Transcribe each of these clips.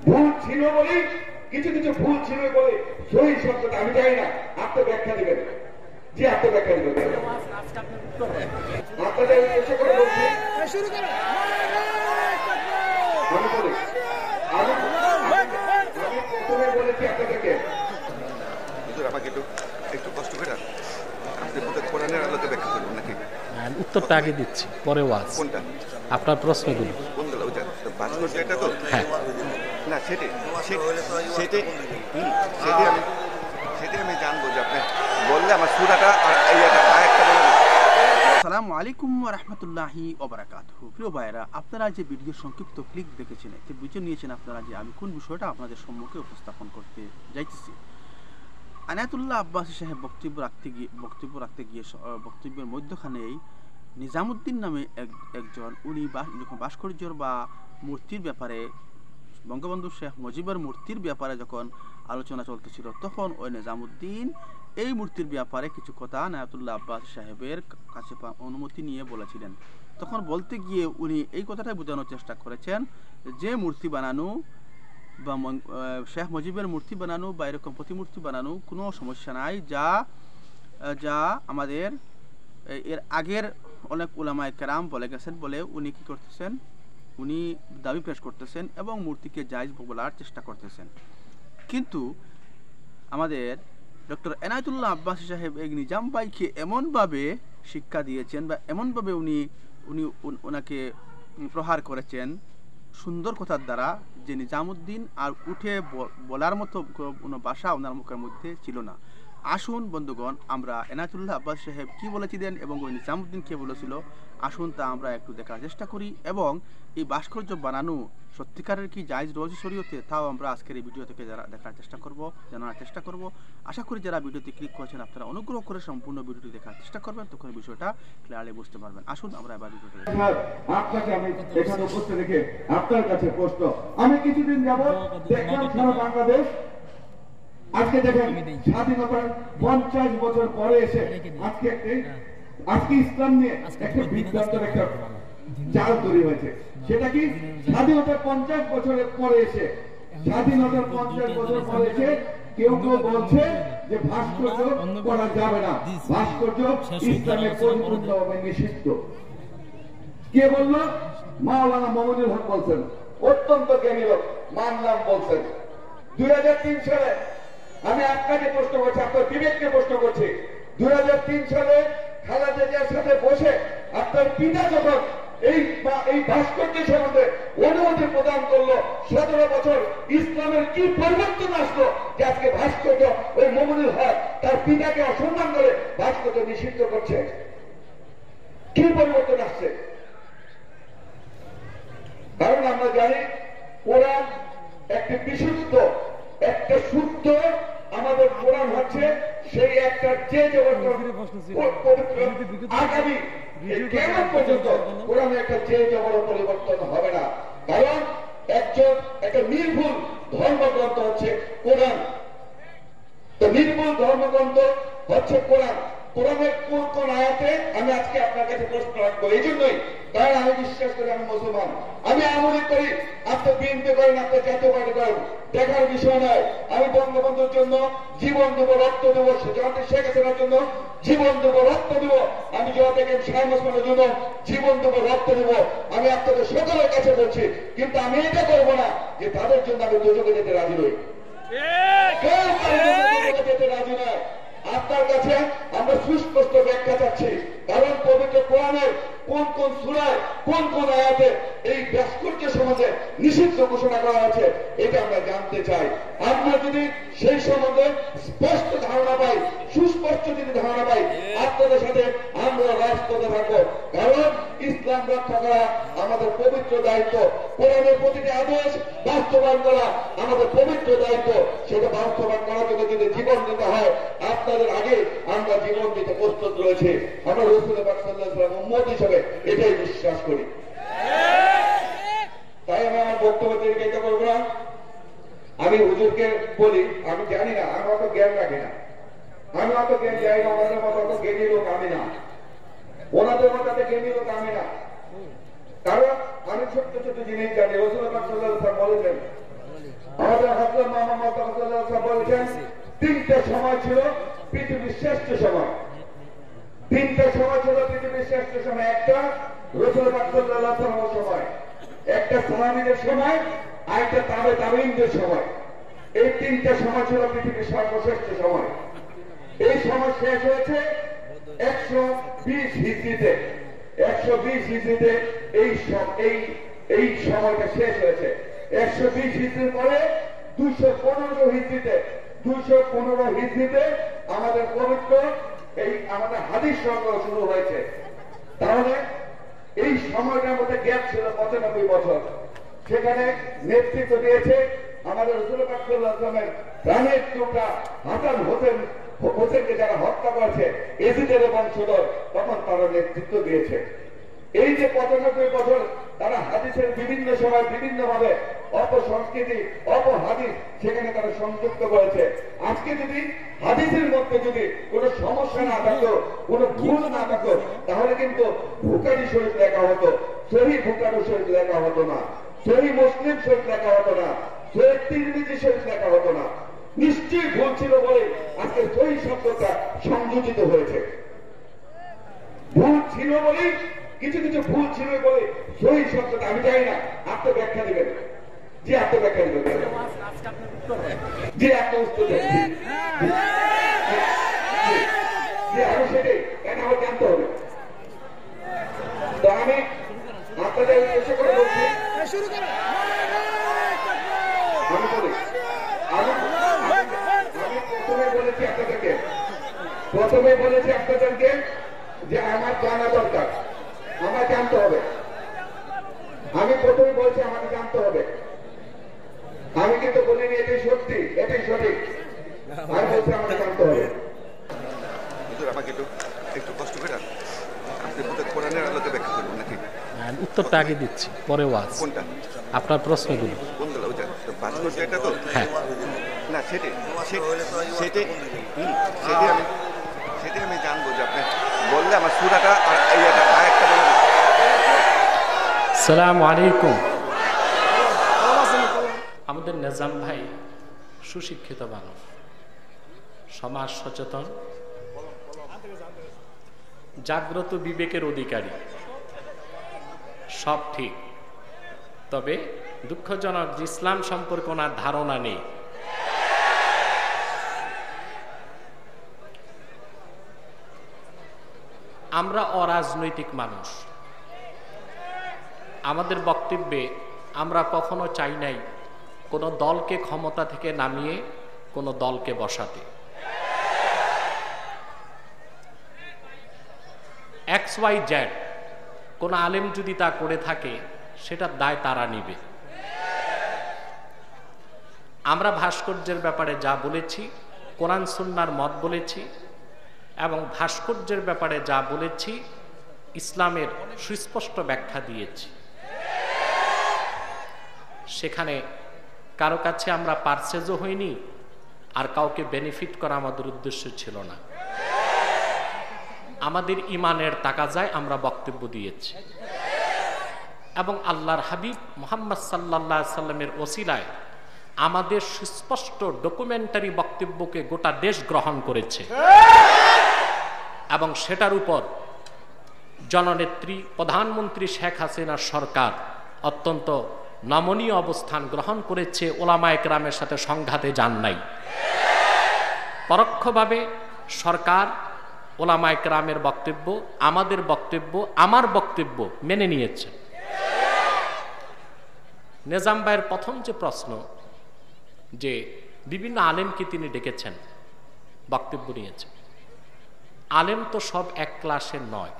ভুল ছিল বলেই কিছু কিছু ভুল ছিল বলে সহি শব্দটা আমি জানি না, আত্মব্যাখ্যা দিবেন। জি, আত্মব্যাখ্যা দিবেন। আপনাদের উদ্দেশ্য করে বলছি, আমি বলি, আমি প্রথমে বলেছি আপনাদেরকে, আমাকে একটু কষ্ট করে আপনি কোরআনের আলোকে ব্যাখ্যা করবেন নাকি? উত্তরটা আগে দিচ্ছি, পরে ওয়াজ। কোনটা? আপনার প্রশ্নগুলো। কোনগুলো? ওইটা ভাস্কর্য, এটা তো? হ্যাঁ, না সেটাই আমি জানবো যে আপনি বললে আমার সূরাটা আর এইটা আয়াতটা বলবেন। আসসালামু আলাইকুম ওয়া রাহমাতুল্লাহি ওয়া বারাকাতুহু। প্রিয় ভাইরা, আপনারা যে ভিডিওর সংক্ষিপ্ত ক্লিক দেখেছেন, এতে বুঝে নিয়েছেন আপনারা যে আমি কোন বিষয়টা আপনাদের সম্মুখে উপস্থাপন করতে যাইতেছি। আনায়াতুল্লাহ আব্বাসী সাহেব বক্তব্য রাখতে গিয়ে বক্তব্যের মধ্যখানেই নিজামুদ্দিন নামে একজন, উনি যখন ভাস্কর্যর বা মূর্তির ব্যাপারে, বঙ্গবন্ধু শেখ মুজিবের মূর্তির ব্যাপারে যখন আলোচনা চলতেছিল, তখন ওই নিজামুদ্দিন এই মূর্তির ব্যাপারে কিছু কথা আনায়াতুল্লাহ আব্বাসী সাহেবের কাছে অনুমতি নিয়ে বলেছিলেন। তখন বলতে গিয়ে উনি এই কথাটাই বোঝানোর চেষ্টা করেছেন যে মূর্তি বানানো বা শেখ মুজিবের মূর্তি বানানো বা এরকম প্রতিমূর্তি বানানো কোনো সমস্যা নাই, যা আমাদের এর আগের অনেক উলামায়ে কেরাম বলে গেছেন বলে উনি কি করতেছেন, উনি দাবি পেশ করতেছেন এবং মূর্তিকে জায়েজ বলার চেষ্টা করতেছেন। কিন্তু আমাদের ডক্টর এনায়েতুল্লাহ আব্বাসী সাহেব এই নিজাম ভাইকে এমনভাবে শিক্ষা দিয়েছেন বা এমনভাবে উনি ওনাকে প্রহার করেছেন সুন্দর কথার দ্বারা, যে নিজামুদ্দিন আর উঠে বলার মতো কোনো ভাষা ওনার মুখের মধ্যে ছিল না। আসুন বন্ধুগণ, আমরা এনায়েতুল্লাহ আব্বাসী সাহেব কি বলেছিলেন এবং ওই নিজামুদ্দিন কে বলেছিল, আসুন তা আমরা একটু দেখার চেষ্টা করি এবং এই ভাস্কর্য বানানো সত্যিকারের কি জায়েজ রয়েছে শরীয়তে, তাও আমরা আজকের এই ভিডিও থেকে জানার চেষ্টা করব। আশা করি যারা ভিডিওতে ক্লিক করেছেন আপনারা অনুগ্রহ করে সম্পূর্ণ ভিডিওটি দেখার চেষ্টা করবেন, তখন বিষয়টা ক্লিয়ারলি বুঝতে পারবেন। আসুন আমরা এবার ভিডিওতে দেখি। আপনাকে আমি এখানে উপস্থিত রেখে আপনার কাছে প্রশ্ন, আমি কিছুদিন যাবত দেখলাম সারা বাংলাদেশ, আজকে দেখেন স্বাধীনতার 50 বছর পরে এসে আজকে ইসলাম নিয়ে একটা বিভ্রান্তের একটা জাল তৈরি হয়েছে। সেটা কি, স্বাধীনতার 50 বছরের পরে এসে কেউ বলছে যে ভাস্কর্য করা যাবে না, ভাস্কর্য ইসলামের পরিপূর্ণভাবে নিষিদ্ধ। কে বললো? মাওলানা মমিনুল হক বলছেন, অত্যন্ত জ্ঞানী লোক, মানলাম বলছেন। 2003 সালে আমি আপনাকে প্রশ্ন করছি, আপনার বিবেককে প্রশ্ন করছি, 2003 সালে খালেদা জিয়ার সাথে বসে আপনার পিতা যখন এই ভাস্কর্য সম্বন্ধে অনুমতি প্রদান করলো, 17 বছর ইসলামের কি পরিবর্তন আসলো যে আজকে ভাস্কর্য ওই মমিনুল হক তার পিতাকে অসম্মান করে ভাস্কর্য নিষিদ্ধ করছে? কি পরিবর্তন আসছে? কারণ আমরা জানি কোরআন একটি বিশুদ্ধ, একটা শুদ্ধ, আমাদের কোরআন হচ্ছে সেই একটা যে আগামী কেমন পর্যন্ত কোরআনে একটা যে জবর পরিবর্তন হবে না। কারণ একটা নির্ভুল ধর্মগ্রন্থ হচ্ছে কোরআন। তো নির্ভুল ধর্মগ্রন্থ হচ্ছে কোরআন। কোরআনের কোন আয়াতে আমি আজকে আপনার কাছে প্রশ্ন রাখবো, এই জন্যই কারণ আমি বিশ্বাস করি আমি মুসলমান, আমি আমলি করি, আপনি বিএনপি করেন, আপনি জাতীয় পার্টি করেন, দেখার বিষয় নয়। আমি বঙ্গবন্ধুর জন্য জীবন দেবো, রক্ত দেবো, শেখ হাসিনার জন্য জীবন দেবো, রক্ত দেবো, আমি শাহ ওসমানের জন্য জীবন দেবো, রক্ত দেবো। আমি আপনাদের সকলের কাছে বলছি, কিন্তু আমি এটা করবো না যে তাদের জন্য আমি দুজকে যেতে রাজি নই, যেতে রাজি নয়। আপনার কাছে আমরা সুস্পষ্ট ব্যাখ্যা চাচ্ছি, কারণ পবিত্র কোরআনের কোন সূরায় কোন আয়াতে এই ভাস্কর্য সমাজে নিষিদ্ধ ঘোষণা করা হয়েছে এটা আমরা জানতে চাই। আমরা যদি সেই সম্বন্ধে স্পষ্ট ধারণা পাই, সুস্পষ্ট যদি ধারণা পাই, আপনাদের সাথে আমরা রাজপথে থাকবো। কারণ ইসলাম রক্ষা করা আমাদের পবিত্র দায়িত্ব, কোরআনের প্রতিটি আদেশ বাস্তবায়ন করা আমাদের পবিত্র দায়িত্ব। সেটা বাস্তবায়ন করার জন্য যদি জীবন দিতে হয়, আপনাদের আগে আমরা জীবন দিতে প্রস্তুত রয়েছে। আমরা রাসূল পাক সাল্লাল্লাহু আলাইহি ওয়াসাল্লাম উম্মত হিসেবে এটাই বিশ্বাস করি। তাই আমি আমার বক্তব্য দীর্ঘায়িত করবো না। আমি হুজুরকে বলি, আমি জানি না, আমি অত জ্ঞান রাখি না, আমি অত জ্ঞান যাই না, ওনাদের মতো অত জ্ঞানী লোক আমি না, ওনাদের মতো এত জ্ঞানী লোক আমি না। কারণ আমি ছোট্ট ছোট্ট জিনিস জানি। রাসূল পাক সাল্লাল্লাহু আলাইহি ওয়াসাল্লাম বলেছেন, আমাদের হযরত মুহাম্মদ সাল্লাল্লাহু আলাইহি ওয়াসাল্লাম বলেছেন তিনটা সময় ছিল পৃথিবীর শ্রেষ্ঠ সময়। তিনটা সময় ছিল পৃথিবীর শ্রেষ্ঠ সময়। একটা রাসূল পাক সাল্লাল্লাহু আলাইহি ওয়াসাল্লামের সময়, একটা সাহাবীদের সময়, আর একটা তাবেঈনদের সময়। এই তিনটা সময় ছিল পৃথিবীর সর্বশ্রেষ্ঠ সময়। এই সময় শেষ হয়েছে 120 হিজরিতে। 120 হিজরিতে এই সময়টা শেষ হয়েছে। 120 হিজরির পরে 215 হিজরিতে 215 হিজরিতে আমাদের পবিত্র আমাদের হাদিস সংগ্রহ শুরু হয়েছে। তাহলে এই সময়টার মধ্যে গ্যাপ ছিল 95 বছর। সেখানে নেতৃত্ব দিয়েছে আমাদের রাসূল পাক সাল্লাল্লাহু আলাইহি ওয়াসাল্লামের প্রাণের টুকরা হাসান হোসেনকে যারা হত্যা করেছে, এজিদের বংশধর, তখন তারা নেতৃত্ব দিয়েছে। এই যে 95 বছর তারা হাদিসের বিভিন্ন সময় বিভিন্ন ভাবে অপসংস্কৃতি অপহাদিস সেখানে তারা সংযুক্ত করেছে। আজকে যদি হাদিসের মধ্যে যদি কোনো সমস্যা না থাকতো, কোনো ভুল না থাকতো, তাহলে কিন্তু বুখারী শরীফ লেখা হতো, সহিহ বুখারী শরীফ লেখা হতো না, সহিহ মুসলিম শরীফ লেখা হতো না, সহিহ তিরমিজি শরীফ লেখা হতো না। নিশ্চয়ই ভুল ছিল বলে আজকে সহিহ শব্দটা সংযোজিত হয়েছে। ভুল ছিল বলে কিছু কিছু ভুল ছিল বলে সহিহ শব্দটা, আমি জানি না, আপনি ব্যাখ্যা দিবেন। জি, আপনি ব্যাখ্যা দিবেন। জি, আপনি উত্তর দেন। জি, আমি সেটাই, কেন আমার জানতে হবে। তো আমি আপনাদের উদ্দেশ্য করে বলছি, আমি বলি, আমি প্রথমে বলেছি আপনাদেরকে যে আমার জানা দরকার, আমার জানতে হবে। আমি প্রথমে বলছি আমাকে জানতে হবে। আমি কিন্তু বলিনি এটাই সত্যি, এটাই সঠিক। আমি বলছি আমাকে জানতে হবে। আমাকে একটু কষ্ট করে আপনি কোরআনের আলোকে ব্যাখ্যা করবেন নাকি? উত্তরটা আগে দিচ্ছি, পরে ওয়াজ। কোনটা? আপনার প্রশ্নগুলো। কোনগুলো? ওইটা পাসপোর্ট এটা তো? হ্যাঁ, না সেটাই আমি জানবো যে আপনি বললে আমার সূরাটা আর আয়াতটা বলে। আসসালামু আলাইকুম। আমাদের নিজাম ভাই সুশিক্ষিত মানুষ, সমাজ সচেতন, জাগ্রত বিবেকের অধিকারী, সব ঠিক। তবে দুঃখজনক যে ইসলাম সম্পর্কে ওনার ধারণা নেই। আমরা অরাজনৈতিক মানুষ। আমাদের বক্তব্যে আমরা কখনো চাই নাই কোনো দলকে ক্ষমতা থেকে নামিয়ে কোনো দলকে বসাতে। XYZ কোন আলেম যদি তা করে থাকে সেটার দায় তারা নিবে। আমরা ভাস্কর্যের ব্যাপারে যা বলেছি, কোরআন সুন্নাহর মত বলেছি, এবং ভাস্কর্যের ব্যাপারে যা বলেছি ইসলামের সুস্পষ্ট ব্যাখ্যা দিয়েছি। সেখানে কারো কাছে আমরা পারচেজও হইনি, আর কাউকে বেনিফিট করা আমাদের উদ্দেশ্য ছিল না। আমাদের ইমানের তাকাজায় আমরা বক্তব্য দিয়েছি, এবং আল্লাহর হাবিব মুহাম্মদ সাল্লাল্লাহু আলাইহি সাল্লামের ওসিলায় আমাদের সুস্পষ্ট ডকুমেন্টারি বক্তব্যকে গোটা দেশ গ্রহণ করেছে, এবং সেটার উপর জননেত্রী প্রধানমন্ত্রী শেখ হাসিনার সরকার অত্যন্ত নমনীয় অবস্থান গ্রহণ করেছে। ওলামায়ে কেরামের সাথে সংঘাতে যান নাই। পরোক্ষভাবে সরকার ওলামায়ে কেরামের বক্তব্য, আমাদের বক্তব্য, আমার বক্তব্য মেনে নিয়েছে। নিজাম ভাইয়ের প্রথম যে প্রশ্ন, যে বিভিন্ন আলেমকে তিনি ডেকেছেন, বক্তব্য নিয়েছেন। আলেম তো সব এক ক্লাসের নয়।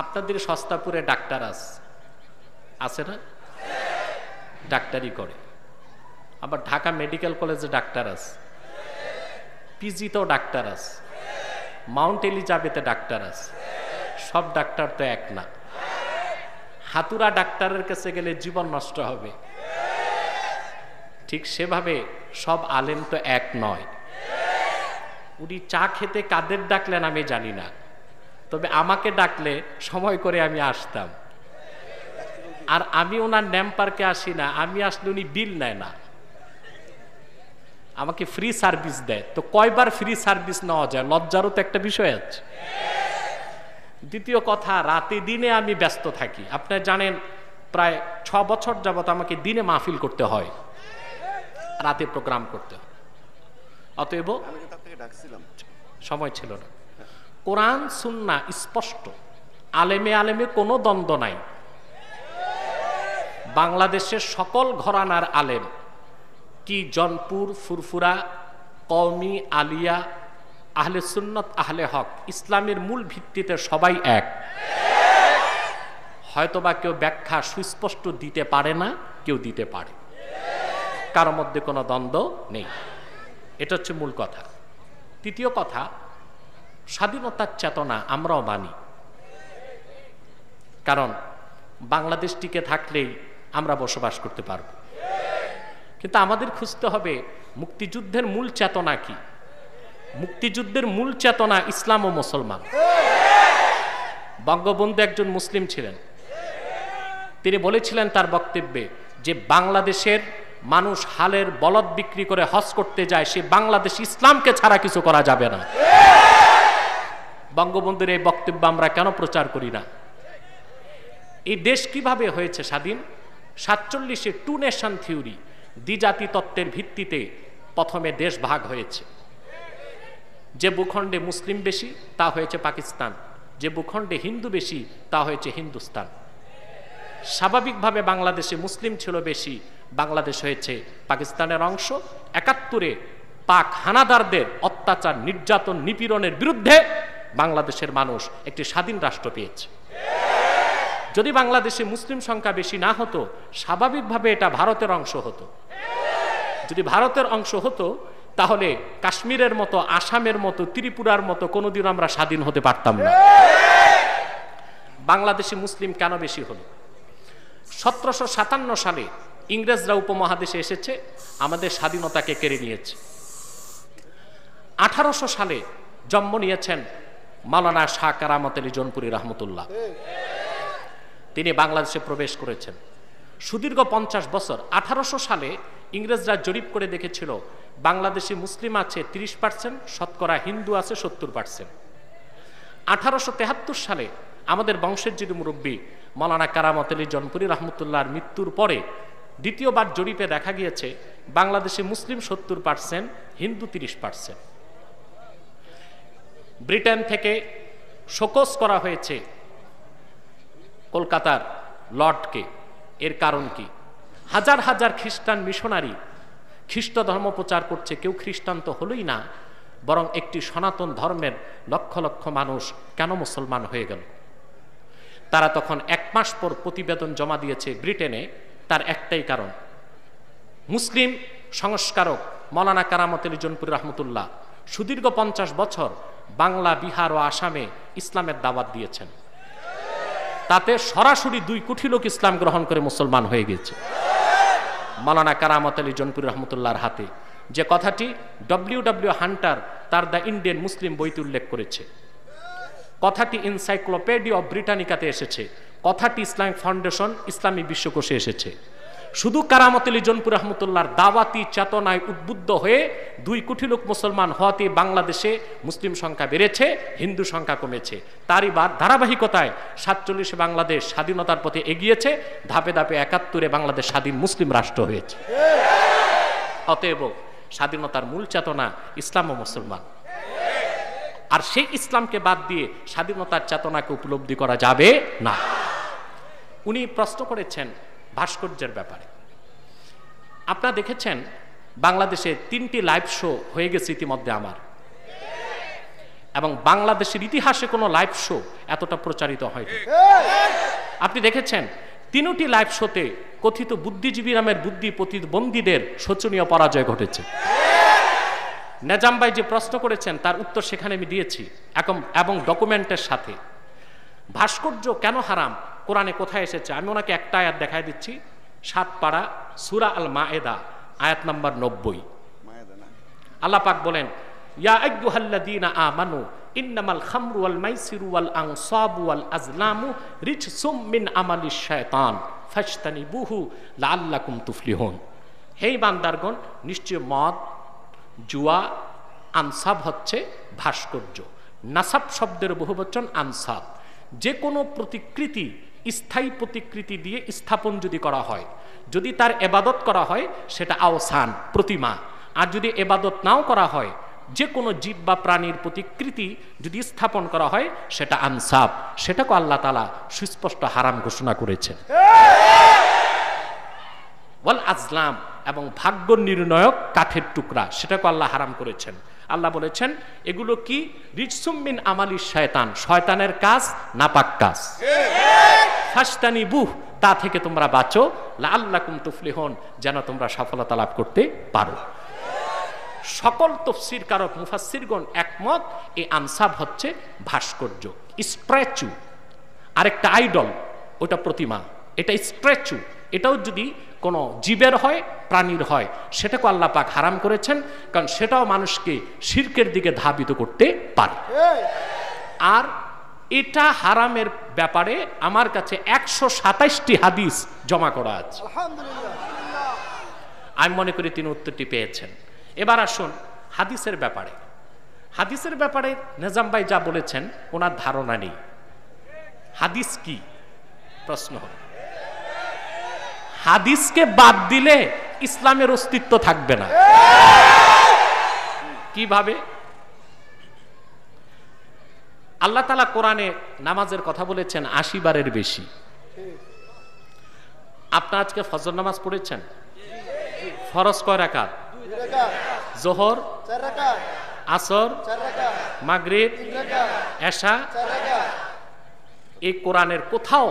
আপনাদের সস্তাপুরে ডাক্তার আছে না? ডাক্তারি করে। আবার ঢাকা মেডিকেল কলেজে ডাক্তার আছে, পিজিতেও ডাক্তার আছে, মাউন্ট এলিজাবেথে ডাক্তার আছে। সব ডাক্তার তো এক না। হাতুড়া ডাক্তারের কাছে গেলে জীবন নষ্ট হবে। ঠিক সেভাবে সব আলেম তো এক নয়। উনি চা খেতে কাদের ডাকলেন আমি জানি না, তবে আমাকে ডাকলে সময় করে আমি আসতাম। আর আমি ওনার ন্যাম পার্কে আসি না, আমি আসলে উনি বিল নেয় না, আমাকে ফ্রি সার্ভিস দেয়। তো কয়বার ফ্রি সার্ভিস নেওয়া যায়, লজ্জারও তো একটা বিষয় আছে। দ্বিতীয় কথা, রাতে দিনে আমি ব্যস্ত থাকি। আপনারা জানেন প্রায় 6 বছর যাবত আমাকে দিনে মাহফিল করতে হয়, রাতে প্রোগ্রাম করতে হয়। অতএব সময় ছিল না। কোরআন সুন্নাহ স্পষ্ট, আলেমে আলেমে কোনো দ্বন্দ্ব নাই। বাংলাদেশের সকল ঘরানার আলেম, কি জনপুর, ফুরফুরা, কওমি, আলিয়া, আহলে সুন্নত, আহলে হক, ইসলামের মূল ভিত্তিতে সবাই এক। হয়তোবা কেউ ব্যাখ্যা সুস্পষ্ট দিতে পারে না, কেউ দিতে পারে, কারোর মধ্যে কোনো দ্বন্দ্ব নেই। এটা হচ্ছে মূল কথা। তৃতীয় কথা, স্বাধীনতার চেতনা আমরাও মানি, কারণ বাংলাদেশ টিকে থাকলেই আমরা বসবাস করতে পারব। কিন্তু আমাদের খুঁজতে হবে মুক্তিযুদ্ধের মূল চেতনা কি। মুক্তিযুদ্ধের মূল চেতনা ইসলাম ও মুসলমান। বঙ্গবন্ধু একজন মুসলিম ছিলেন, তিনি বলেছিলেন তার বক্তব্যে যে বাংলাদেশের মানুষ হালের বলদ বিক্রি করে হজ করতে যায়, সে বাংলাদেশ ইসলামকে ছাড়া কিছু করা যাবে না। বঙ্গবন্ধুর এই বক্তব্য আমরা কেন প্রচার করি না? এই দেশ কিভাবে হয়েছে স্বাধীন? 47-এ 2 নেশন থিওরি, দ্বিজাতি তত্ত্বের ভিত্তিতে প্রথমে দেশ ভাগ হয়েছে। যে ভূখণ্ডে মুসলিম বেশি তা হয়েছে পাকিস্তান, যে ভূখণ্ডে হিন্দু বেশি তা হয়েছে হিন্দুস্তান। স্বাভাবিকভাবে বাংলাদেশে মুসলিম ছিল বেশি, বাংলাদেশ হয়েছে পাকিস্তানের অংশ। 71-এ পাক হানাদারদের অত্যাচার, নির্যাতন, নিপীড়নের বিরুদ্ধে বাংলাদেশের মানুষ একটি স্বাধীন রাষ্ট্র পেয়েছে। যদি বাংলাদেশে মুসলিম সংখ্যা বেশি না হতো, স্বাভাবিকভাবে এটা ভারতের অংশ হতো। যদি ভারতের অংশ হতো তাহলে কাশ্মীরের মতো, আসামের মতো, ত্রিপুরার মতো কোনোদিন আমরা স্বাধীন হতে পারতাম না। বাংলাদেশে মুসলিম কেন বেশি হলো? 1757 সালে ইংরেজরা উপমহাদেশে এসেছে, আমাদের স্বাধীনতাকে কেড়ে নিয়েছে। 1800 সালে জন্ম নিয়েছেন মাওলানা শাহ কারামত আলী জৌনপুরী রহমতুল্লাহ। তিনি বাংলাদেশে প্রবেশ করেছেন। সুদীর্ঘ 50 বছর। 1800 সালে ইংরেজরা জরিপ করে দেখেছিল বাংলাদেশে মুসলিম আছে 30%, শতকরা হিন্দু আছে 70%। 1873 সালে আমাদের বংশের যিনি মুরব্বী মাওলানা কারামত আলী জৌনপুরী রহমতুল্লাহর মৃত্যুর পরে দ্বিতীয়বার জরিপে দেখা গিয়েছে বাংলাদেশে মুসলিম 70%, হিন্দু 30%। ব্রিটেন থেকে শোকজ করা হয়েছে কলকাতার লর্ডকে। এর কারণ কি? হাজার হাজার খ্রিস্টান মিশনারি খ্রিস্ট ধর্ম প্রচার করছে, কেউ খ্রিস্টান তো হলোই না, বরং একটি সনাতন ধর্মের লক্ষ লক্ষ মানুষ কেন মুসলমান হয়ে গেল? তারা তখন 1 মাস পর প্রতিবেদন জমা দিয়েছে ব্রিটেনে। তার একটাই কারণ, মুসলিম সংস্কারক মাওলানা কারামত আলী জৌনপুরী রহমতুল্লাহ সুদীর্ঘ 50 বছর বাংলা, বিহার ও আসামে ইসলামের দাওয়াত দিয়েছেন। তাতে সরাসরি 2 কোটি লোক ইসলাম গ্রহণ করে মুসলমান হয়ে গেছে মাওলানা কারামত আলী জৌনপুরী রহমতুল্লাহর হাতে। যে কথাটি ডব্লিউ হান্টার তার দ্য ইন্ডিয়ান মুসলিম বইতে উল্লেখ করেছে, কথাটি এনসাইক্লোপিডিয়া অফ ব্রিটানিকাতে এসেছে, কথাটি ইসলামিক ফাউন্ডেশন ইসলামী বিশ্বকোষে এসেছে। শুধু কারামত আলী জৌনপুরী রহমতুল্লাহর দাওয়াতি চেতনায় উদ্বুদ্ধ হয়ে 2 কোটি লোক মুসলমান হওয়াতে বাংলাদেশে মুসলিম সংখ্যা বেড়েছে, হিন্দু সংখ্যা কমেছে। তারই ধারাবাহিকতায় 47-এ বাংলাদেশ স্বাধীনতার পথে এগিয়েছে, ধাপে ধাপে 71-এ বাংলাদেশ স্বাধীন মুসলিম রাষ্ট্র হয়েছে। অতএব স্বাধীনতার মূল চেতনা ইসলাম ও মুসলমান। আর সেই ইসলামকে বাদ দিয়ে স্বাধীনতার চেতনাকে উপলব্ধি করা যাবে না। উনি প্রশ্ন করেছেন ভাস্কর্যের ব্যাপারে। আপনারা দেখেছেন বাংলাদেশে 3টি লাইভ শো হয়ে গেছে ইতিমধ্যে আমার, এবং বাংলাদেশের ইতিহাসে কোনো লাইভ শো এতটা প্রচারিত হয়নি। আপনি দেখেছেন 3টি লাইভ শোতে কথিত বুদ্ধিজীবী নামের বুদ্ধি প্রতিবন্ধীদের শোচনীয় পরাজয় ঘটেছে। নেজাম ভাই যে প্রশ্ন করেছেন তার উত্তর সেখানে আমি দিয়েছি এবং ডকুমেন্টের সাথে। ভাস্কর্য কেন হারাম, কোরআনে কোথায় এসেছে? আমি ওনাকে একটা আয়াত দেখাই দিচ্ছি, 7 পারা সূরা আল মায়েদা আয়াত নাম্বার 90। আল্লাহ পাক বলেন, ইয়া আইয়ুহাল্লাযীনা আমানু ইন্নামাল খামরু ওয়াল মাইসিরু ওয়াল আনসাবু ওয়াল আজলামু রিজসুম মিন আমালিশ শায়তান ফাজতানিবুহু লাআল্লাকুম তুফলিহুন। হে বান্দারগণ, নিশ্চয় মদ, জুয়া, আনসাব হচ্ছে ভাস্কর্য। নাসাব শব্দের বহুবচন আনসাব। যে কোনো প্রতিকৃতি স্থায়ী প্রতিকৃতি দিয়ে স্থাপন যদি করা হয়, যদি তার এবাদত করা হয় সেটা আওসান, প্রতিমা। আর যদি এবাদত নাও করা হয়, যে কোনো জীব বা প্রাণীর প্রতিকৃতি যদি স্থাপন করা হয় সেটা আনসাব, সেটাকে আল্লাহ তাআলা সুস্পষ্ট হারাম ঘোষণা করেছেন। ওয়াল আজলাম, এবং ভাগ্য নির্ণয়ক কাঠের টুকরা, সেটাকে আল্লাহ হারাম করেছেন। আল্লাহ বলেছেন এগুলো কি? রিজসুম মিন আমালি শয়তান, শয়তানের কাজ, নাপাক কাজ। ফাজতানিবুহ, তা থেকে তোমরা বাঁচো, লাআল্লাকুম তুফলিহুন, যেন তোমরা সফলতা লাভ করতে পারো। সকল তফসির কারক মুফাসসিরগণ একমত, এই আনসাব হচ্ছে ভাস্কর্য, স্ট্যাচু। আরেকটা আইডল, ওটা প্রতিমা, এটা স্ট্যাচু। এটাও যদি কোনো জীবের হয়, প্রাণীর হয়, সেটাকে আল্লাহ পাক হারাম করেছেন, কারণ সেটাও মানুষকে শিরকের দিকে ধাবিত করতে পারে। আর এটা হারামের ব্যাপারে আমার কাছে 127টি হাদিস জমা করা আছে। আমি মনে করি তিনি উত্তরটি পেয়েছেন। এবার আসুন হাদিসের ব্যাপারে। হাদিসের ব্যাপারে নিজাম ভাই যা বলেছেন ওনার ধারণা নেই। হাদিস কি? প্রশ্ন হল, হাদিসকে বাদ দিলে ইসলামের অস্তিত্ব থাকবে না। কিভাবে? আল্লাহ তাআলা কোরআনে নামাজের কথা বলেছেন 80 বারের বেশি। আপনারা আজকে ফজর নামাজ পড়েছেন? ফরজ কয় রাকাত? যোহর 4 রাকাত, আসর 4 রাকাত, মাগরিব 3 রাকাত, এশা 4 রাকাত। এই কোরআনের কোথাও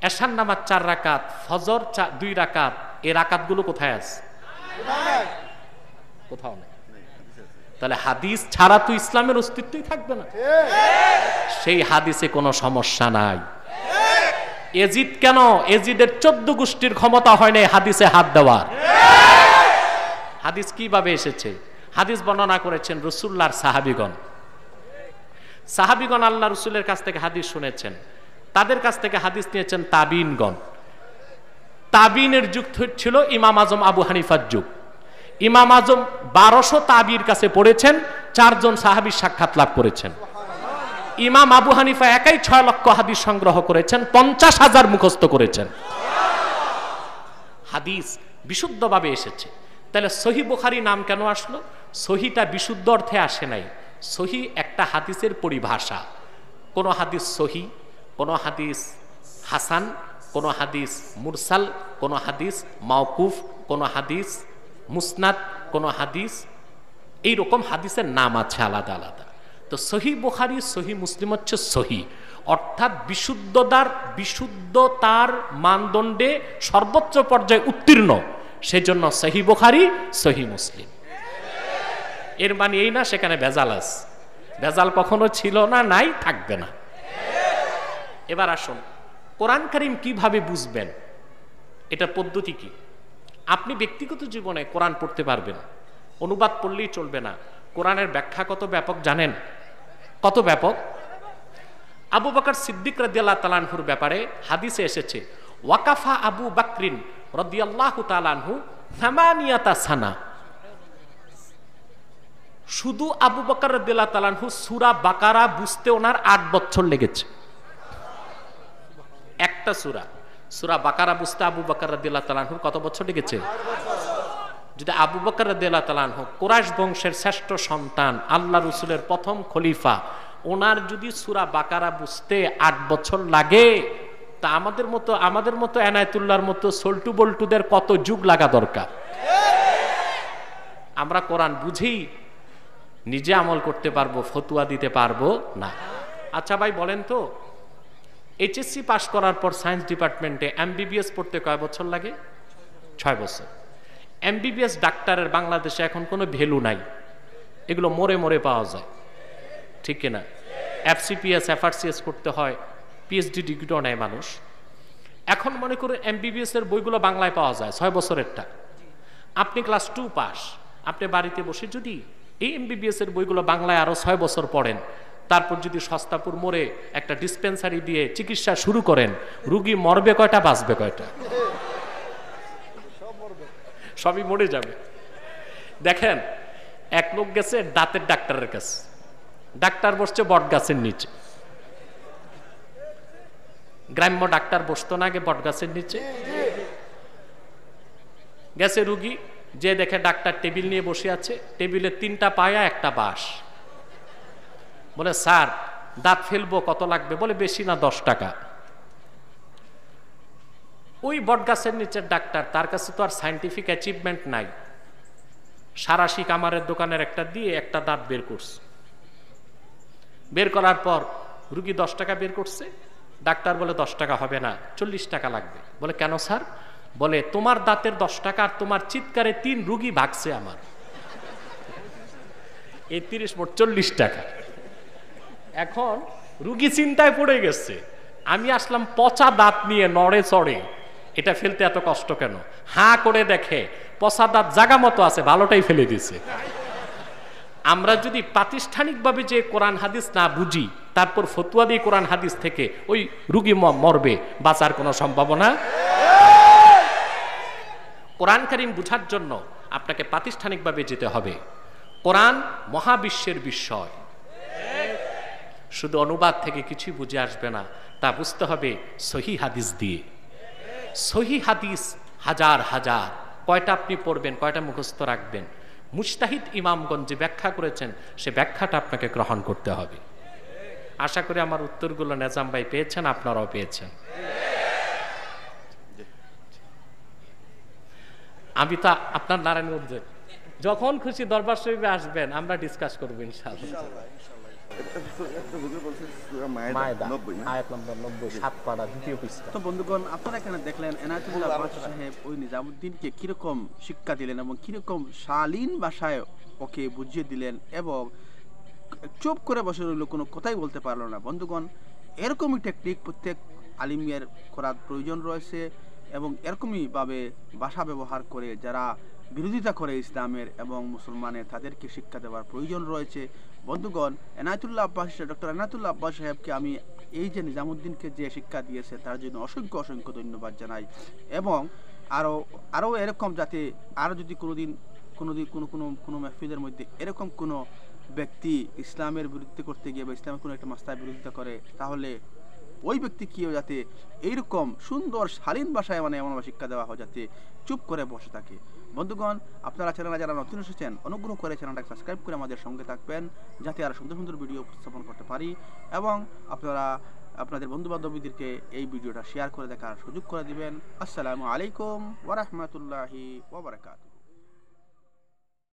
এশার নামাজ 4 রাকাত, ফজর 2 রাকাত, এই রাকাতগুলো কোথায় আছে? কোথাও নেই। তাহলে হাদিস ছাড়া তো ইসলামের অস্তিত্বই থাকবে না। সেই হাদিসে কোনো সমস্যা নাই। এজিদ কেন? এজিদের 14 গোষ্ঠীর ক্ষমতা হয় না হাদিসে হাত দেওয়ার। হাদিস কিভাবে এসেছে? হাদিস বর্ণনা করেছেন রাসূলুল্লাহর সাহাবীগণ। সাহাবীগণ আল্লাহ রাসূলের কাছ থেকে হাদিস শুনেছেন, তাদের কাছ থেকে হাদিস নিয়েছেন তাবিনগণ। তাবিনের যুগ ছিল ইমাম আজম আবু হানিফার যুগ। ইমাম আজম 1200 তাবির কাছে পড়েছেন, 4 জন সাহাবীর সাক্ষাৎ লাভ করেছেন। ইমাম আবু হানিফা একাই 6 লক্ষ হাদিস সংগ্রহ করেছেন, 50,000 মুখস্থ করেছেন। হাদিস বিশুদ্ধভাবে এসেছে। তাহলে সহি বুখারী নাম কেন আসলো? সহিটা বিশুদ্ধ অর্থে আসে নাই। সহি একটা হাদিসের পরিভাষা। কোন হাদিস সহি, কোন হাদিস হাসান, কোন হাদিস মুরসাল, কোন হাদিস মাওকুফ, কোন হাদিস মুসনাদ, কোন হাদিস, এইরকম হাদিসের নাম আছে আলাদা আলাদা। তো সহি বুখারী, সহি মুসলিম হচ্ছে সহি, অর্থাৎ বিশুদ্ধতার মানদণ্ডে সর্বোচ্চ পর্যায়ে উত্তীর্ণ, সেজন্য সহি বুখারী, সহি মুসলিম। এর মানে এই না সেখানে ভেজাল আছে। ভেজাল কখনো ছিল না, নাই, থাকবে না। এবার আসুন কোরআন কারীম কিভাবে বুঝবেন, এটা পদ্ধতি কি? আপনি ব্যক্তিগত জীবনে কোরআন পড়তে পারবেন, অনুবাদ পড়লেই চলবে না। কোরআনের ব্যাখ্যা কত ব্যাপক জানেন? কত ব্যাপক? আবু বকর সিদ্দিক রাদিয়াল্লাহু তাআলা আনহুর ব্যাপারে হাদিসে এসেছে, ওয়াকাফা আবু বকরিন রাদিয়াল্লাহু তাআলা আনহু 8 সানা। শুধু আবু বকর রাদিয়াল্লাহু তাআলা আনহু সূরা বাকারা বুঝতে ওনার 8 বছর লেগেছে। একটা সূরা বাকারা বুঝতে আবু বকর রাদিয়াল্লাহু তাআলা আনহুর কত বছর লেগেছে? 8 বছর। যদি আবু বকর রাদিয়াল্লাহু তাআলা আনহু কুরাইশ বংশের শ্রেষ্ঠ সন্তান, আল্লাহ রাসূলের প্রথম খলিফা, ওনার যদি সূরা বাকারা বুঝতে 8 বছর লাগে, তা আমাদের মতো এনায়েতুল্লাহর মতো সল্টু বল্টুদের কত যুগ লাগা দরকার? আমরা কোরআন বুঝেই নিজে আমল করতে পারবো, ফতুয়া দিতে পারবো না। আচ্ছা ভাই বলেন তো, এইচএসসি পাস করার পর সায়েন্স ডিপার্টমেন্টে এমবিবিএস পড়তে কয় বছর লাগে? 6 বছর। এমবিবিএস ডাক্তারের বাংলাদেশে এখন কোনো ভ্যালু নাই, এগুলো মরে মরে পাওয়া যায়, ঠিক কিনা? এফসিপিএস, এফআরসিএস করতে হয়, পিএইচডি ডিগ্রিও নেয় মানুষ। এখন মনে করুন এমবিবিএস এর বইগুলো বাংলায় পাওয়া যায়, 6 বছরেরটা। আপনি ক্লাস 2 পাস, আপনি বাড়িতে বসে যদি এই এমবিবিএস এর বইগুলো বাংলায় আরো 6 বছর পড়েন, তারপর যদি সস্তাপুর মোড়ে একটা ডিসপেন্সারি দিয়ে চিকিৎসা শুরু করেন, রুগী মরবে কয়টা, বাঁচবে কয়টা? সবই মরে যাবে। দেখেন, এক লোক গেছে দাঁতের ডাক্তারের কাছে, ডাক্তার বসছে বট গাছের নিচে। গ্রাম্য ডাক্তার বসতো না আগে বট গাছের নিচে? গেছে রুগী, যে দেখে ডাক্তার টেবিল নিয়ে বসে আছে, টেবিলে 3টা পায়া 1টা বাঁশ। বলে, স্যার দাঁত ফেলবো, কত লাগবে? বলে, বেশি না, 10 টাকা। ওই বট গাছের নিচের ডাক্তার, তার কাছে তো আর সায়েন্টিফিক অ্যাচিভমেন্ট নাই, সারাশি কামারের দোকানের একটা দিয়ে একটা দাঁত বের করছে। বের করার পর রুগী 10 টাকা বের করছে। ডাক্তার বলে, 10 টাকা হবে না, 40 টাকা লাগবে। বলে, কেন স্যার? বলে, তোমার দাঁতের 10 টাকা আর তোমার চিৎকারে 3 রুগী ভাগছে আমার, এই 30 মোট 40 টাকা। এখন রুগী চিন্তায় পড়ে গেছে, আমি আসলাম পচা দাঁত নিয়ে নড়ে চড়ে, এটা ফেলতে এত কষ্ট কেন? হাঁ করে দেখে পচা দাঁত জায়গা মতো আছে, ভালোটাই ফেলে দিছে। আমরা যদি প্রাতিষ্ঠানিকভাবে যে কোরআন হাদিস না বুঝি, তারপর ফতুয়া দিয়ে কোরআন হাদিস থেকে ওই রুগী মরবে, বাঁচার কোনো সম্ভাবনা। কোরআন কারীম বুঝার জন্য আপনাকে প্রাতিষ্ঠানিকভাবে যেতে হবে। কোরআন মহাবিশ্বের বিস্ময়, শুধু অনুবাদ থেকে কিছুই বুঝে আসবে না, তা বুঝতে হবে সহি হাদিস দিয়ে। সহি হাদিস হাজার হাজার, কয়টা আপনি পড়বেন, কয়টা মুখস্থ রাখবেন? মুজতাহিদ ইমামগণ যে ব্যাখ্যা করেছেন, সে ব্যাখ্যাটা আপনাকে গ্রহণ করতে হবে। আশা করি আমার উত্তরগুলো নেজাম ভাই পেয়েছেন, আপনারাও পেয়েছেন। আমি তো আপনার নারায়ণগঞ্জে, যখন খুশি দরবার শরীফে আসবেন, আমরা ডিসকাস করবো ইনশাআল্লাহ। তো বন্ধুগণ, আপনারা এখানে দেখলেন এনায়েতুল্লাহ বাদশা সাহেব ওই নিজামুদ্দিনকে কিরকম শিক্ষা দিলেন এবং কিরকম শালীন ভাষায় ওকে বুঝিয়ে দিলেন, এবং চুপ করে বসে রইল, কোনো কথাই বলতে পারলো না। বন্ধুগণ, এরকমই টেকনিক প্রত্যেক আলিমের করার প্রয়োজন রয়েছে, এবং এরকমই ভাবে ভাষা ব্যবহার করে যারা বিরোধিতা করে ইসলামের এবং মুসলমানের, তাদেরকে শিক্ষা দেওয়ার প্রয়োজন রয়েছে। বন্ধুগণ, এনায়েতুল্লাহ আব্বাস, ডক্টর এনায়েতুল্লাহ আব্বাস সাহেবকে আমি এই যে নিজামুদ্দিনকে যে শিক্ষা দিয়েছে তার জন্য অসংখ্য অসংখ্য ধন্যবাদ জানাই, এবং আরও এরকম যাতে আরও যদি কোনো মাহফিলের মধ্যে এরকম কোনো ব্যক্তি ইসলামের বিরুদ্ধে করতে গিয়ে বা ইসলামের কোনো একটা মাসলার বিরোধিতা করে, তাহলে ওই ব্যক্তিকেও যাতে এইরকম সুন্দর শালীন ভাষায় এমন শিক্ষা দেওয়া হয় যাতে চুপ করে বসে থাকে। বন্ধুগণ, আপনারা চ্যানেলে যারা নতুন এসেছেন, অনুগ্রহ করে চ্যানেলটাকে সাবস্ক্রাইব করে আমাদের সঙ্গে থাকবেন, যাতে আরো সুন্দর সুন্দর ভিডিও উপস্থাপন করতে পারি, এবং আপনারা আপনাদের বন্ধু বান্ধবীদেরকে এই ভিডিওটা শেয়ার করে দেখার সুযোগ করে দিবেন। আসসালামু আলাইকুম ওয়া রাহমাতুল্লাহি ওয়া বারাকাতুহু।